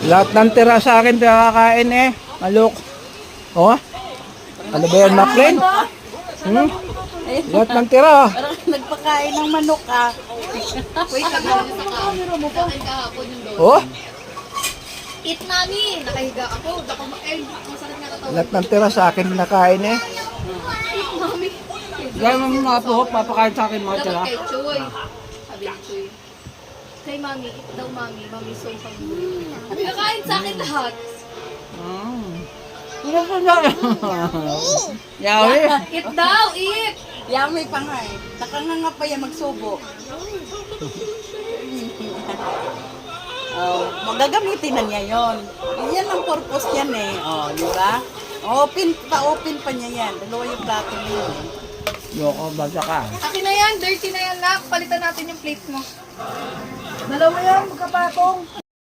Lahat ng tira sa akin, kakain eh. Malok. Oh? Ano ba yan, Maclean? Hmm? Lahat ng tira. Parang nagpakain ng manok ah. Wait lang ako sa camera mo pa. Kahapon yung doon. Oh? Eat mami! Nakahiga ako. Dako ang sakit nga katawan. Lahat ng tira sa akin, nakain eh. Eat mami! Gaya mo mga po, papakain sa akin mga tira. Dapat kay Choy. Sabi ni Choy. Kay mami, eat daw mami. Mami so hungry. Kakain sa akin lahat. Ano po na? Yawi. Eat daw! Eat! Yummy pa nga eh. Nakanganga pa yan magsubo. Oh, magagamitin na niya yon. Yan ang purpose yan eh. Oh, di ba? Open pa niya yan. Dalawa yung plato niya. Yoko, basa ka. Akin na yan. Dirty na yan, nak. Palitan natin yung plate mo. Dalawa yan, magkapatong.